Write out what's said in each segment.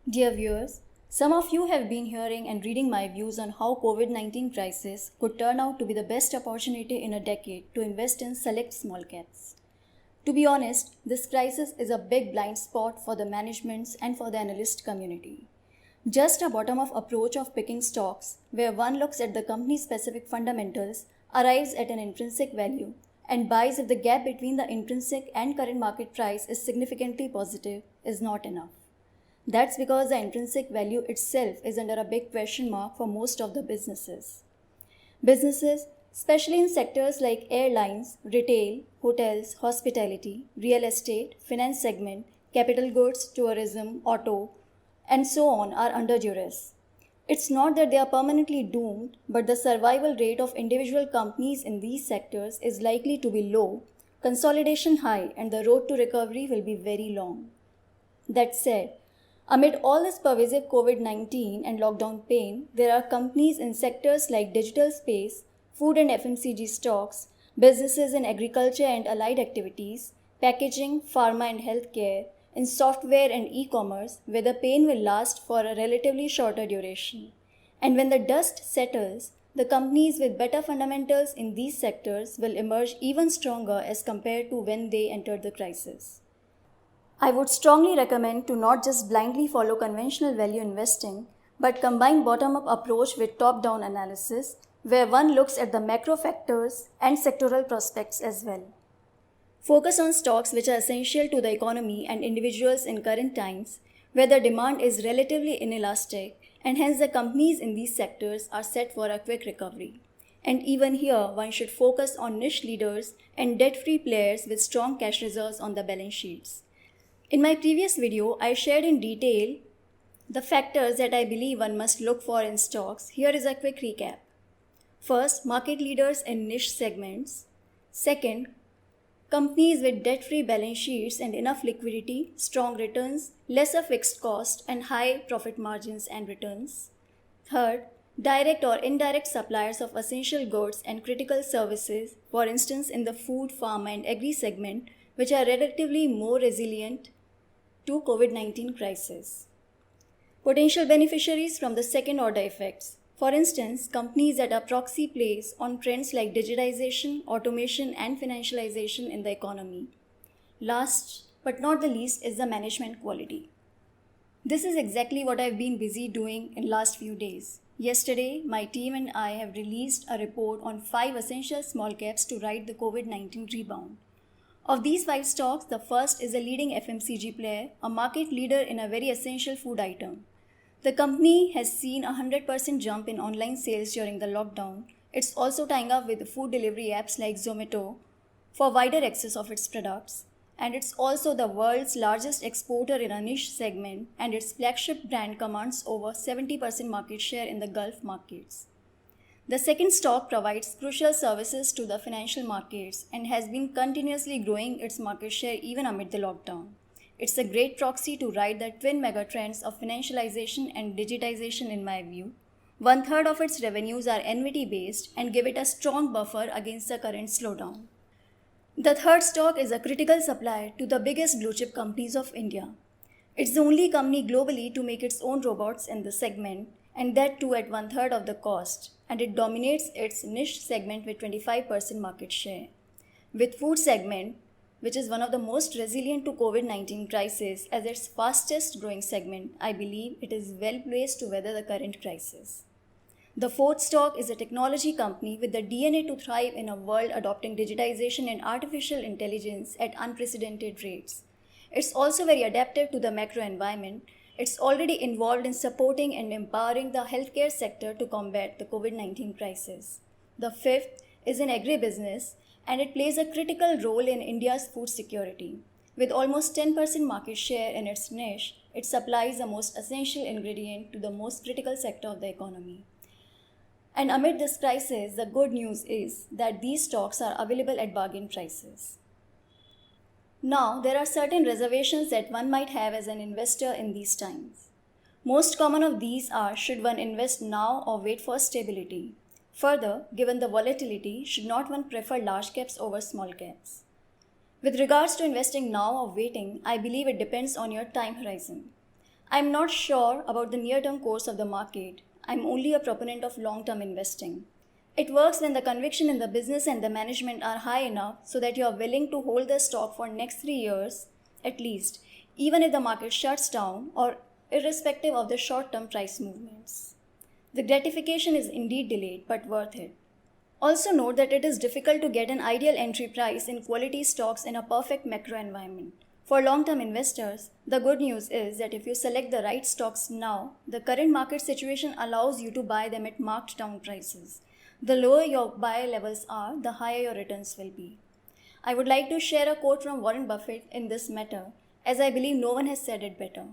Dear viewers, some of you have been hearing and reading my views on how COVID-19 crisis could turn out to be the best opportunity in a decade to invest in select small caps. To be honest, this crisis is a big blind spot for the managements and for the analyst community. Just a bottom-up approach of picking stocks, where one looks at the company's specific fundamentals, arrives at an intrinsic value, and buys if the gap between the intrinsic and current market price is significantly positive, is not enough. That's because the intrinsic value itself is under a big question mark for most of the businesses. Businesses, especially in sectors like airlines, retail, hotels, hospitality, real estate, finance segment, capital goods, tourism, auto, and so on, are under duress. It's not that they are permanently doomed, but the survival rate of individual companies in these sectors is likely to be low, consolidation high, and the road to recovery will be very long. That said, amid all this pervasive COVID 19 and lockdown pain, there are companies in sectors like digital space, food and FMCG stocks, businesses in agriculture and allied activities, packaging, pharma and healthcare, in software and e commerce, where the pain will last for a relatively shorter duration. And when the dust settles, the companies with better fundamentals in these sectors will emerge even stronger as compared to when they entered the crisis. I would strongly recommend to not just blindly follow conventional value investing, but combine bottom-up approach with top-down analysis, where one looks at the macro factors and sectoral prospects as well. Focus on stocks which are essential to the economy and individuals in current times, where the demand is relatively inelastic, and hence the companies in these sectors are set for a quick recovery. And even here, one should focus on niche leaders and debt-free players with strong cash reserves on the balance sheets. In my previous video, I shared in detail the factors that I believe one must look for in stocks. Here is a quick recap. First, market leaders in niche segments. Second, companies with debt-free balance sheets and enough liquidity, strong returns, lesser fixed cost, and high profit margins and returns. Third, direct or indirect suppliers of essential goods and critical services, for instance in the food, pharma, and agri segment, which are relatively more resilient to COVID-19 crisis. Potential beneficiaries from the second order effects. For instance, companies that are proxy plays on trends like digitization, automation, and financialization in the economy. Last but not the least is the management quality. This is exactly what I've been busy doing in last few days. Yesterday, my team and I have released a report on 5 essential small caps to ride the COVID-19 rebound. Of these 5 stocks, the first is a leading FMCG player, a market leader in a very essential food item. The company has seen a 100% jump in online sales during the lockdown. It's also tying up with food delivery apps like Zomato for wider access of its products. And it's also the world's largest exporter in a niche segment, and its flagship brand commands over 70% market share in the Gulf markets. The second stock provides crucial services to the financial markets and has been continuously growing its market share even amid the lockdown. It's a great proxy to ride the twin megatrends of financialization and digitization in my view. 1/3 of its revenues are annuity based and give it a strong buffer against the current slowdown. The third stock is a critical supplier to the biggest blue chip companies of India. It's the only company globally to make its own robots in the segment, and that too at 1/3 of the cost, and it dominates its niche segment with 25% market share. With food segment, which is one of the most resilient to COVID-19 crisis as its fastest growing segment, I believe it is well placed to weather the current crisis. The fourth stock is a technology company with the DNA to thrive in a world adopting digitization and artificial intelligence at unprecedented rates. It's also very adaptive to the macro environment. It's already involved in supporting and empowering the healthcare sector to combat the COVID-19 crisis. The fifth is in agribusiness, and it plays a critical role in India's food security. With almost 10% market share in its niche, it supplies the most essential ingredient to the most critical sector of the economy. And amid this crisis, the good news is that these stocks are available at bargain prices. Now, there are certain reservations that one might have as an investor in these times. Most common of these are, should one invest now or wait for stability? Further, given the volatility, should not one prefer large caps over small caps? With regards to investing now or waiting, I believe it depends on your time horizon. I'm not sure about the near-term course of the market. I'm only a proponent of long-term investing. It works when the conviction in the business and the management are high enough so that you are willing to hold the stock for next 3 years at least, even if the market shuts down or irrespective of the short-term price movements. The gratification is indeed delayed but worth it. Also note that it is difficult to get an ideal entry price in quality stocks in a perfect macro environment. For long-term investors, the good news is that if you select the right stocks now, the current market situation allows you to buy them at marked down prices. The lower your buy levels are, the higher your returns will be. I would like to share a quote from Warren Buffett in this matter, as I believe no one has said it better.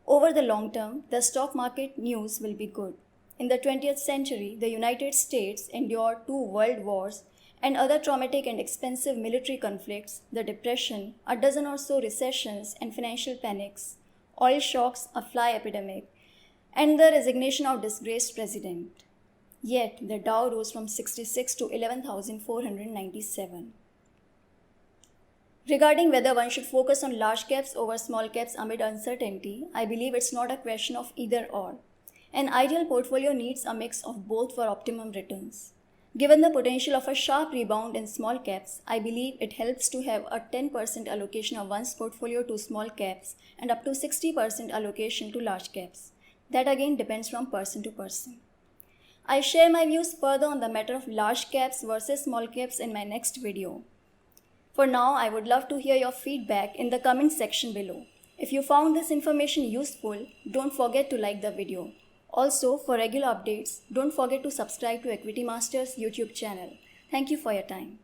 Over the long term, the stock market news will be good. In the 20th century, the United States endured 2 world wars and other traumatic and expensive military conflicts, the Depression, a dozen or so recessions and financial panics, oil shocks, a fly epidemic, and the resignation of disgraced president. Yet, the Dow rose from 66 to 11,497. Regarding whether one should focus on large caps over small caps amid uncertainty, I believe it's not a question of either or. An ideal portfolio needs a mix of both for optimum returns. Given the potential of a sharp rebound in small caps, I believe it helps to have a 10% allocation of one's portfolio to small caps and up to 60% allocation to large caps. That again depends from person to person. I share my views further on the matter of large caps versus small caps in my next video. For now, I would love to hear your feedback in the comment section below. If you found this information useful, don't forget to like the video. Also, for regular updates, don't forget to subscribe to Equity Masters YouTube channel. Thank you for your time.